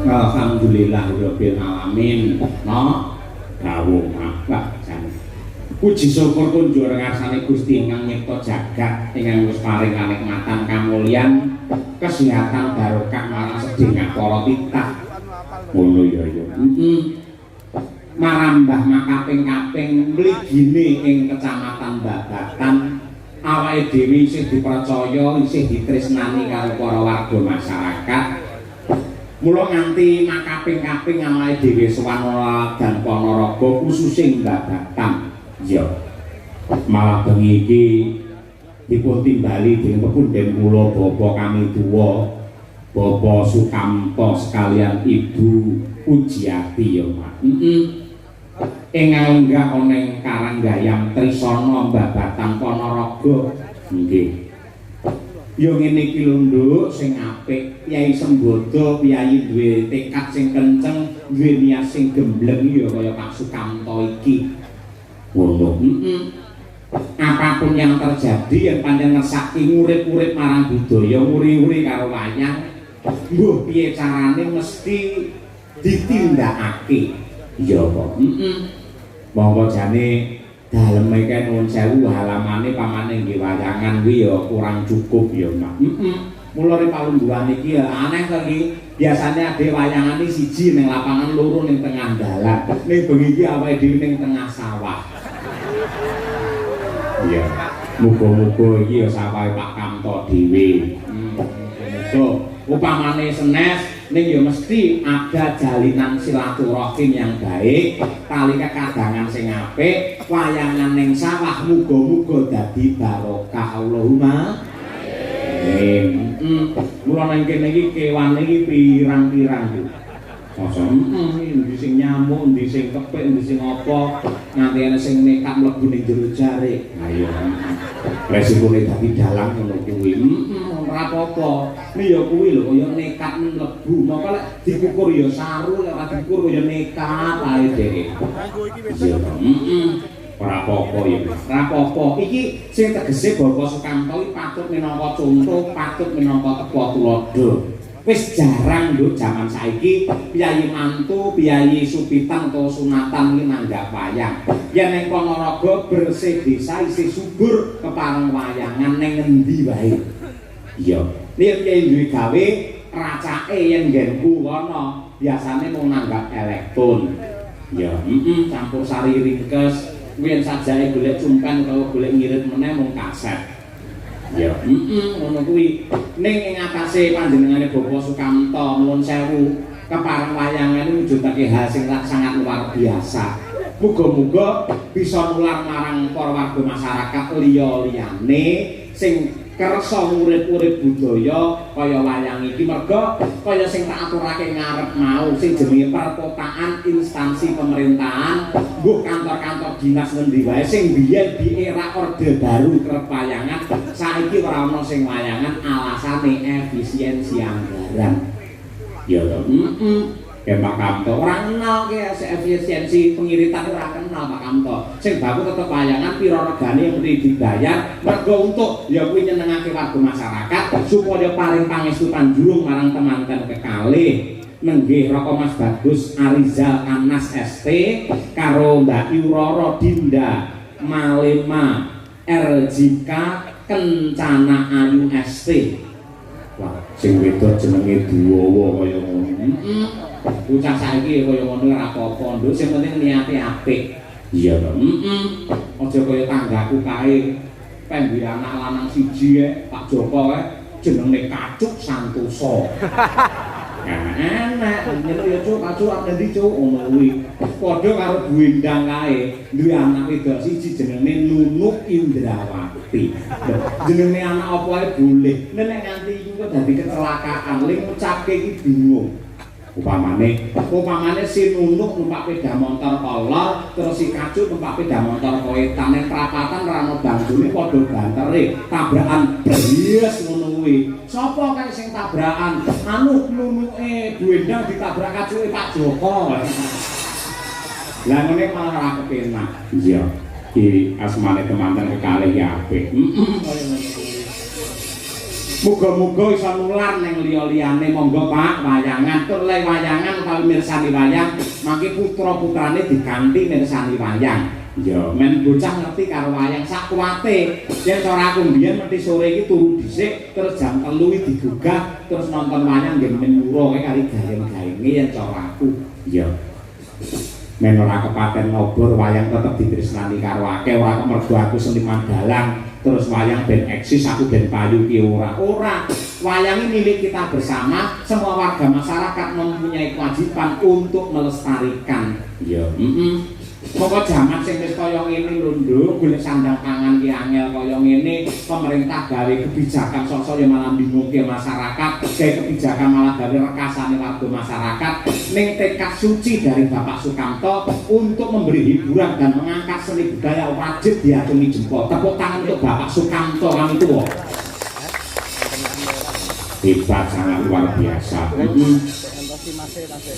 Alhamdulillahirabbil alamin. No. Dawuh apa jan. Puji syukur kunjur ngarsane Gusti ingkang nyipta jagat ingkang wis paring kanikmatan kamulyan kesehatan barokah marang sedherek para titah. Ngono ya ya. Marambah makaping-kaping mligine ing kecamatan Babatan awake dhewe isih dipercaya isih ditresnani karo para warga masyarakat. Mula nganti makaping-kaping awake dhewe sowan dan Ponorogo khususing Babatan. Ya. Malah bengi iki dipun timbali dening pepundhen kula Bapak kami tuwa Bapak Sukamto sekalian Ibu Pujiati ya Mas. Ingkang enggak ana ing Karanggayam Trisana Babatan Ponorogo. Nggih. Ya ngene iki lho Nduk sing apik, Kyai Sembodo piyayi duwe tekad sing kenceng, duwe niat sing gembleng ya kaya Pak Sukamto iki. Ngono. Apapun yang terjadi yang pancen ngersaki ngurip-urip marang budaya, nguri-uri karo wayang, mbuh piye carane mesti ditindakake. Ya kok. Monggo jane daleme kene nuwun sewu halamane pamane nggih wayangan kuwi ya kurang cukup ya, Mak. Mulane palungguhan iki ya aneh to iki. Biasane ade wayangane siji ning lapangan, loro ning tengah dalan. Ning bengi iki awake dhewe ning tengah sawah. Iya. Muga-muga iki ya sawahe Pak Kamto dhewe. Muga upamane senes ning ya mesti ada jalinan silaturahim yang baik, tali kekadangan sing apik, wayangan ning sawah muga-muga dadi barokah. Allahumma amin. Mula nang kene iki kewan iki pirang-pirang iki. Masa endi sing nyamuk, endi sing kepik, endi sing apa, nganti ana sing nekat mlebu ning jero jarik. Ayo. Resikone dadi dalang ngono kuwi. Ora apa-apa. Ini ya kuwi lho kaya nekat mlebu. Maka lek dikukur ya saru, lek ora dikukur ya nekat ae dhewe. Ora apa-apa ya. Ora apa-apa. Iki sing tegese Bapak Sukamto iki patut minangka contoh, patut minangka tepa tuladha. Wis jarang nduk jaman saiki piyayi mantu, piyayi supitan atau sunatan iki nanggap wayang. Yen ning Ponorogo bersih desa isih subur kepareng wayangan ning endi wae. Iya. Nek piye duwe gawe racake yen nggenku kono biasane mung nanggap elektron. Ya, campur sari ringkes, yen sajake golek cumpan utawa golek ngirit meneh mung kaset. Ya, ngono kuwi. Ning ing atase panjenengane Bapak Sukamto nuwun sewu, kepareng wayangan mujudake hal sing sangat luar biasa. Muga-muga bisa nular marang para warga masyarakat liya-liyane sing kersa urip-urip budaya kaya wayang iki merga kaya sing tak aturake ngarep mau sing jenenge perkotaan instansi pemerintahan mbuh kantor-kantor dinas ngendi wae sing biyen di era orde baru kerep wayangan saiki ora ana sing wayangan alasane efisiensi anggaran ya to Pak Kamto ora kenal ki efisiensi pengiritan ora kenal Pak Kamto sing baku tetep wayangan pira regane yang mesti dibayar mergo untuk ya kuwi nyenengake warga masyarakat supaya paring pangestu panjurung marang teman-teman kekalih nenggih Roko Mas Bagus Arizal Anas ST karo Mbak Yuroro Dinda Malema RJK Kencana Ayu ST. Wah, sing wedok jenenge Duwowo kaya ngono. Bocah saiki kaya ngono ora apa-apa, Nduk, sing penting niate apik. Iya to. Aja kaya tanggaku kae. Pembi anak lanang siji Pak Joko jenenge Kacuk Santoso. Nah, enak, nyelu ya Cuk, Kacuk arep ndi Cuk ngono kuwi. Padha karo Bu Endang kae, duwe anak wedok siji jenenge Nunuk Indrawati. Jenenge anak apa ae boleh. Nek nganti iku kok dadi kecelakaan, ling ngucapke iki bingung. Upamane si Nunuk numpak sepeda motor kolor, terus si Kacuk numpak sepeda motor koetan ning prapatan ora ono banggune padha bantere, tabrakan bries ngono kuwi. Sapa kae sing tabrakan? Anu Nunuke Bu Endang ditabrak Kacuke Pak Joko. Lah ngene malah ora kepenak. Iya. Iki asmane teman-teman kekalih ya apik. Muga-muga iso nular ning liya-liyane. Monggo Pak, wayangan tur le wayangan utawi mirsani wayang, mangke putra-putrane diganti mirsani wayang. Ya, men bocah ngerti karo wayang sak kuwate. Yen cara aku mbiyen mesti sore iki turu dhisik, terus jam 3 digugah, terus nonton wayang nggih men muro kali gayeng-gayenge yen cara aku. Ya. Men ora kepaten ngobor wayang tetep ditresnani karo akeh, ora mergo aku seniman dalang. Terus wayang ben eksis aku ben payu ki ora. Wayang ini milik kita bersama, semua warga masyarakat mempunyai kewajiban untuk melestarikan. Ya, Pokok jaman sing wis kaya ngene lho Nduk, golek sandang pangan ki angel kaya ngene, pemerintah gawe kebijakan sosok yang malah bingungke masyarakat, gawe kebijakan malah gawe rekasane warga masyarakat ning tekad suci dari Bapak Sukamto untuk memberi hiburan dan mengangkat seni budaya wajib diacungi jempol. Tepuk tangan untuk Bapak Sukamto kami tua. Hebat, sangat luar biasa.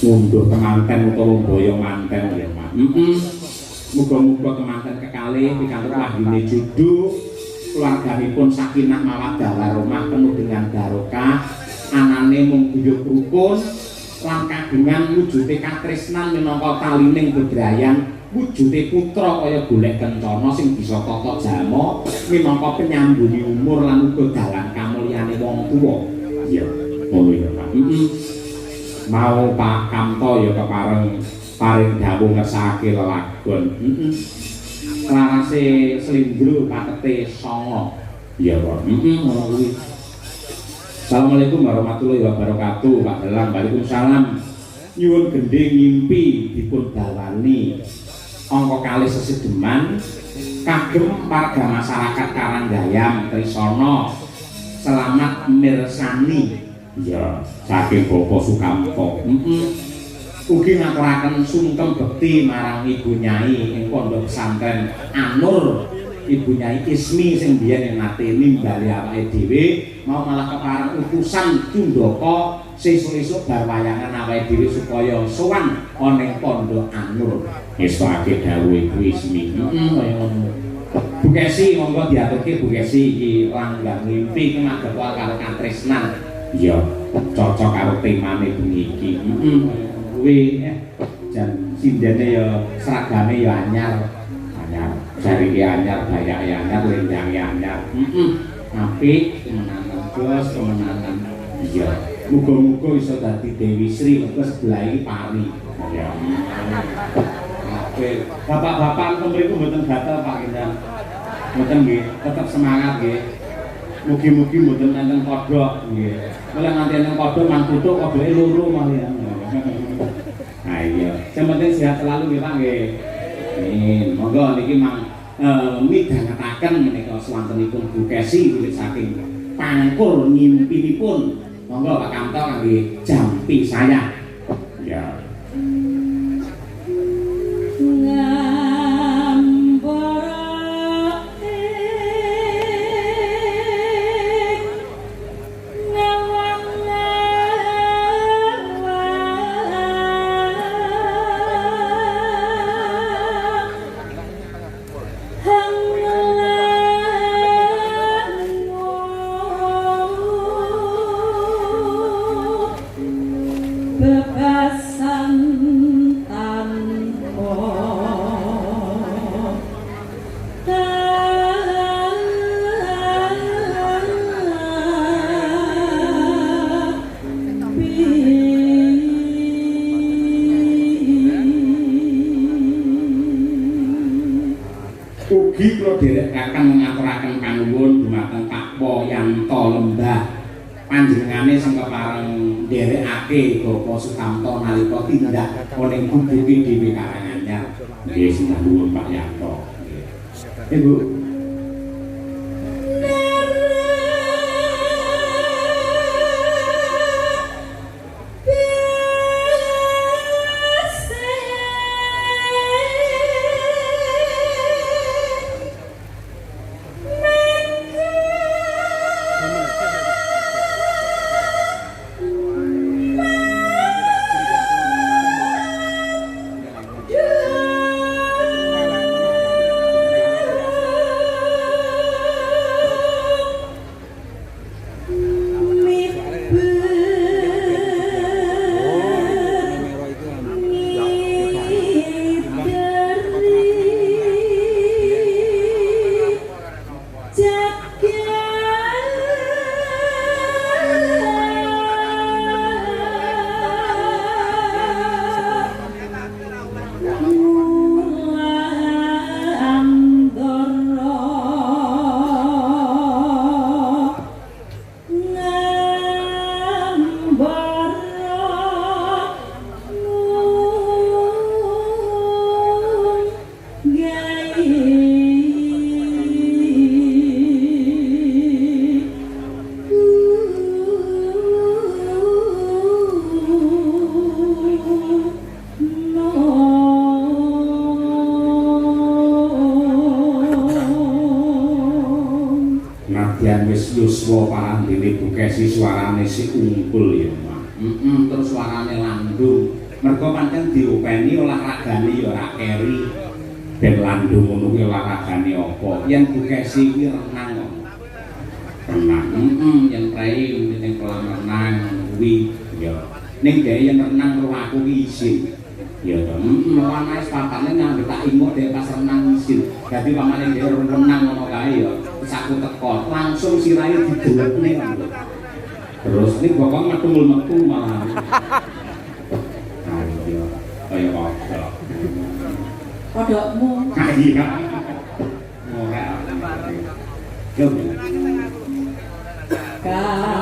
Mundur kemanten utawa boyo manten ya Pak. Muga-muga kemanten kekalih pikantuk wahyune judu, keluarganipun sakinah mawaddah warahmah penuh dengan barokah, anane mung guyub rukun lan kagungan wujude katresnan minangka talining bebrayan, wujude putra kaya golek kencana sing bisa tata jama minangka penyambuni umur lan uga dalan kamulyane wong tuwa. Iya, ngono ya Pak. Mau Pak Kamto ya kepareng paring dawuh ngersakake lelagon. Larase slindro patete 9. Iya, Pak. Ngono kuwi. Assalamualaikum warahmatullahi wabarakatuh. Pak Dalang, waalaikumsalam. Nyuwun gendhe ngimpi dipun dawani angka kalih sesedeman kagem warga masyarakat Karanggayam Trisana selamat mirsani. Ya, saking Bapak Sukamto. Ugi ngaturaken sungkem bekti marang Ibu Nyai ing Pondok Pesantren Anur, Ibu Nyai Ismi sing biyen nate nimbali awake dhewe, mau malah kepareng utusan Cundaka sesuk-esuk bar wayangan awake dhewe supaya sowan ana ing Pondok Anur. Ngestake dawuh Ibu Ismi. Kaya ngono. Bu Kesi monggo diaturke Bu Kesi iki langgang ngimpi kemadhep karo katresnan. Iya, cocok karo temane bengi iki. Kuwi jan sindene ya seragame ya anyar. Jarike anyar, bayake anyar, lendange anyar. Apik kemenanan bos, kemenanan. Iya, muga-muga iso dadi Dewi Sri mengko sebelah iki pari. Ya. Oke, bapak-bapak mriku mboten gatel Pak Indang. Mboten nggih, tetep semangat nggih. Mugi-mugi mboten enten kodhok nggih. Mulai nganti enten kodhok mang tutuk kodoke loro malian. Nah iya, sing penting sehat selalu nggih Pak nggih. Monggo niki mang midhangetaken menika swantenipun Bu Kesi wiwit saking pangkur nyimpinipun. Monggo Pak Kamto kangge jampi saya. Ya. Ugi kula dherekaken ngaturaken panuwun dumateng Pak Poyanto Lembah panjenengane sing kepareng ndherekake Bapak Sukamto nalika tindak ning gubuke dhewe Karanganyar. Nggih sinah nuwun Pak Yanto. Nggih. Bu. dibukesi suarane si unggul ya Mak. Terus suarane landung. Mergo pancen diopeni olahragane ya ora keri. Ben landung ngono kuwi olahragane apa? Yen bukesi kuwi renang. Renang. Yen prei ning kolam renang kuwi ya. Ning dhek yen renang karo aku ki isin. Ya to. Ana sepatane nang tak imut dhek pas renang isin. Dadi pamane dhek renang ngono kae ya. Saku teko langsung sirahe didelekne ngono. Terus ning bokong metu malah. Ayo. Kaya apa? Kodokmu. Iya. Ora. Coba. Katung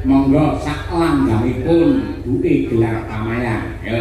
monggo sak langgamipun duke gelar pamayan. Yo.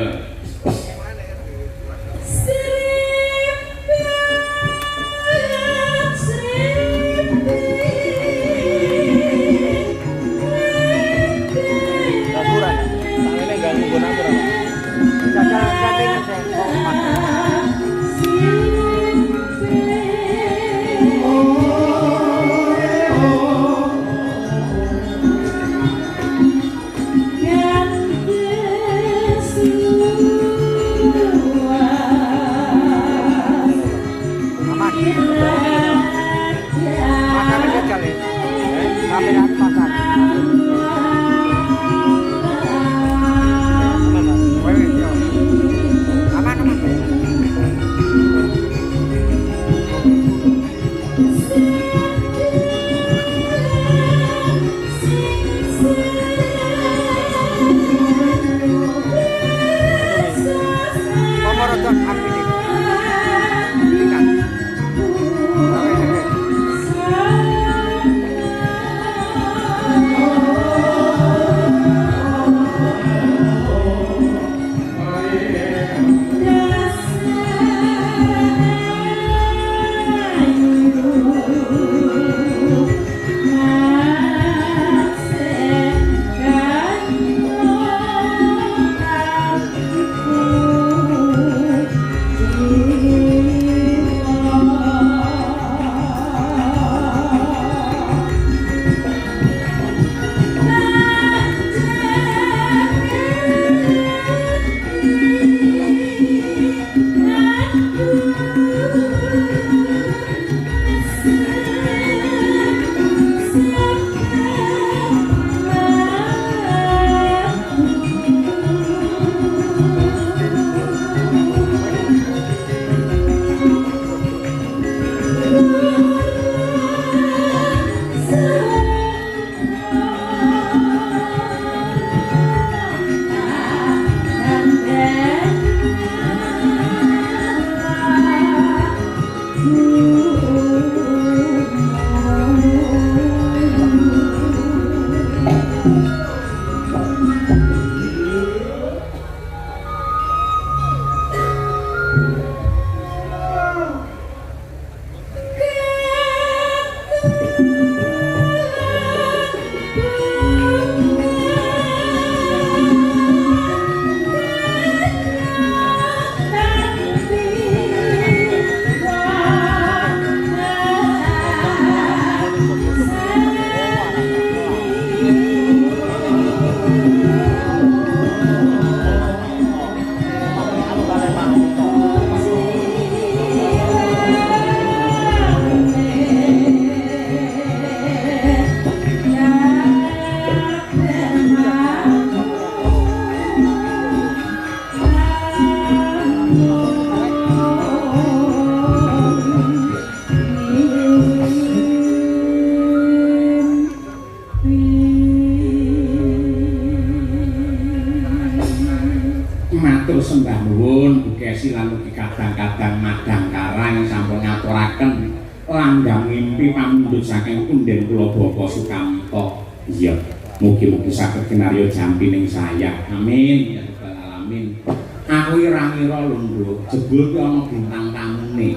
sembah nuwun Bukesi lan ugi kadang-kadang madang karang sampun ngaturaken langgang mimpi pamundhut saking punden kula Bapa Sukamto. Iya, mugi-mugi saged kinarya jampining saya. Amin ya rabbal alamin. Aku ora ngira lho, Nduk, jebul ki ana bintang tamune.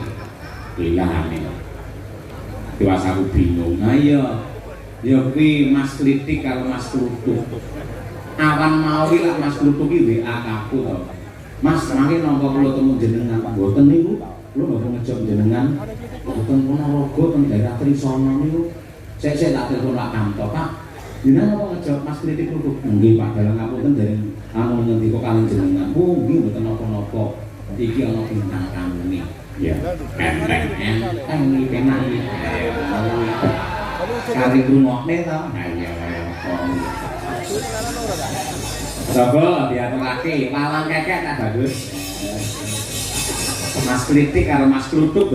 Bilane. Tiwas aku bingung. Ha iya. Ya kuwi Mas Klitik karo Mas Klutuk. Awan mau lak Mas Klutuk iki WA aku to. Mas, mangke napa kula temu jenengan? Mboten niku. Kula mboten ngejok jenengan. Mboten Ponorogo teng daerah Trisana niku. Sik tak telepon Pak Kamto, Pak. Jenengan napa ngejok Mas Klitik Klutuk? Nggih, Pak, dalang ngapunten dereng anu ngendika kalih jenengan. Oh, nggih mboten napa-napa. Iki ana bintang tamune. Ya, enteng iki penak iki. Kali rungokne to. Ha iya kok. Coba diaturake, lalang kekek tak bagus. Mas Klitik karo Mas Klutuk